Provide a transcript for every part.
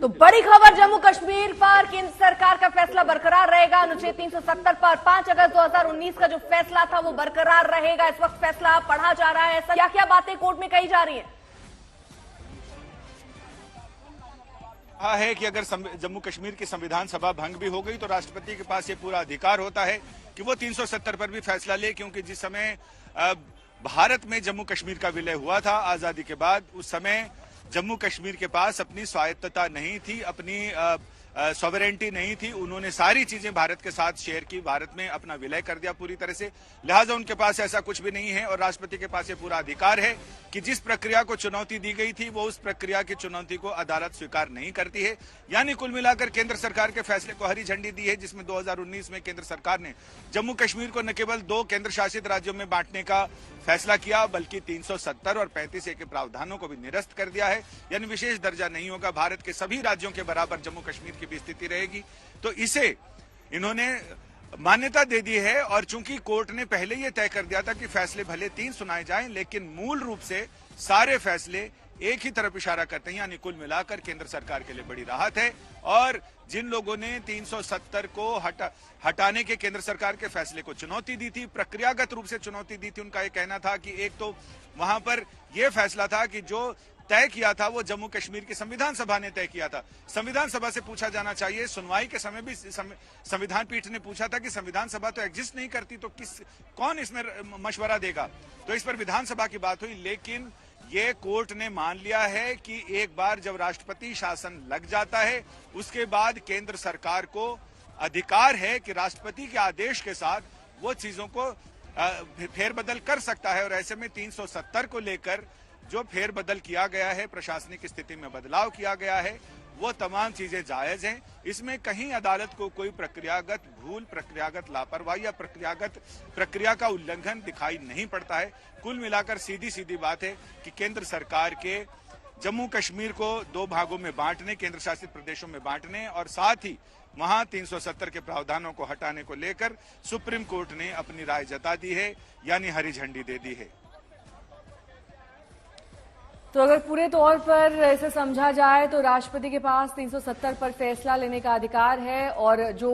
तो बड़ी खबर जम्मू कश्मीर पर केंद्र सरकार का फैसला बरकरार रहेगा। अनुच्छेद 370 पर 5 अगस्त 2019 का जो फैसला था वो बरकरार रहेगा। इस वक्त फैसला पढ़ा जा रहा है। क्या क्या बातें कोर्ट में कही जा रही हैं? है कि अगर जम्मू कश्मीर की संविधान सभा भंग भी हो गई तो राष्ट्रपति के पास ये पूरा अधिकार होता है कि वो 370 पर भी फैसला ले, क्योंकि जिस समय भारत में जम्मू कश्मीर का विलय हुआ था आजादी के बाद, उस समय जम्मू कश्मीर के पास अपनी स्वायत्तता नहीं थी, अपनी सॉवरेंटी नहीं थी। उन्होंने सारी चीजें भारत के साथ शेयर की, भारत में अपना विलय कर दिया पूरी तरह से। लिहाजा उनके पास ऐसा कुछ भी नहीं है और राष्ट्रपति के पास ये पूरा अधिकार है कि जिस प्रक्रिया को चुनौती दी गई थी वो उस प्रक्रिया की चुनौती को अदालत स्वीकार नहीं करती है। यानी कुल मिलाकर केंद्र सरकार के फैसले को हरी झंडी दी है, जिसमें 2019 में केंद्र सरकार ने जम्मू कश्मीर को न केवल 2 केंद्र शासित राज्यों में बांटने का फैसला किया, बल्कि 370 और 35A के प्रावधानों को भी निरस्त कर दिया है। यानी विशेष दर्जा नहीं होगा, भारत के सभी राज्यों के बराबर जम्मू कश्मीर की भी स्थिति रहेगी। तो इसे इन्होंने मान्यता दे दी है। और चूंकि कोर्ट ने पहले यह तय कर दिया था कि फैसले भले 3 सुनाए जाएं, लेकिन मूल रूप से सारे फैसले एक ही तरफ इशारा करते हैं। यानी कुल मिलाकर केंद्र सरकार के लिए बड़ी राहत है। और जिन लोगों ने 370 को हटाने के केंद्र सरकार के फैसले को चुनौती दी थी, प्रक्रियागत रूप से चुनौती दी थी, उनका यह कहना था कि एक तो वहां पर यह फैसला था कि जो तय किया था वो जम्मू कश्मीर की संविधान सभा ने तय किया था। संविधान सभा से पूछा जाना चाहिए। सुनवाई के समय भी संविधान पीठ ने पूछा था कि संविधान सभा तो एग्जिस्ट नहीं करती, तो कौन इसमें मशवरा देगा। तो इस पर विधानसभा की बात हुई, लेकिन ये कोर्ट ने मान लिया है कि एक बार जब राष्ट्रपति शासन लग जाता है उसके बाद केंद्र सरकार को अधिकार है कि राष्ट्रपति के आदेश के साथ वो चीजों को फेरबदल कर सकता है। और ऐसे में 370 को लेकर जो फेरबदल किया गया है, प्रशासनिक स्थिति में बदलाव किया गया है, वो तमाम चीजें जायज हैं। इसमें कहीं अदालत को कोई प्रक्रियागत भूल, प्रक्रियागत लापरवाही या प्रक्रिया का उल्लंघन दिखाई नहीं पड़ता है। कुल मिलाकर सीधी सीधी बात है कि केंद्र सरकार के जम्मू कश्मीर को 2 भागों में बांटने, केंद्र शासित प्रदेशों में बांटने और साथ ही वहां 370 के प्रावधानों को हटाने को लेकर सुप्रीम कोर्ट ने अपनी राय जता दी है, यानी हरी झंडी दे दी है। तो अगर पूरे तौर पर इसे समझा जाए तो राष्ट्रपति के पास 370 पर फैसला लेने का अधिकार है। और जो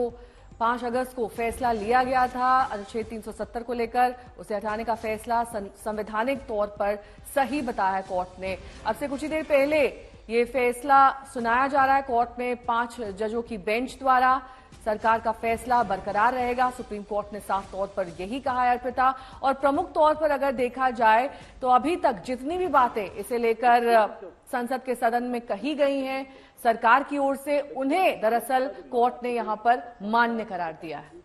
5 अगस्त को फैसला लिया गया था अनुच्छेद 370 को लेकर, उसे हटाने का फैसला संवैधानिक तौर पर सही बताया है कोर्ट ने। अब से कुछ ही देर पहले ये फैसला सुनाया जा रहा है कोर्ट में 5 जजों की बेंच द्वारा। सरकार का फैसला बरकरार रहेगा, सुप्रीम कोर्ट ने साफ तौर पर यही कहा है अर्पिता। और प्रमुख तौर पर अगर देखा जाए तो अभी तक जितनी भी बातें इसे लेकर संसद के सदन में कही गई हैं सरकार की ओर से, उन्हें दरअसल कोर्ट ने यहां पर मान्य करार दिया है।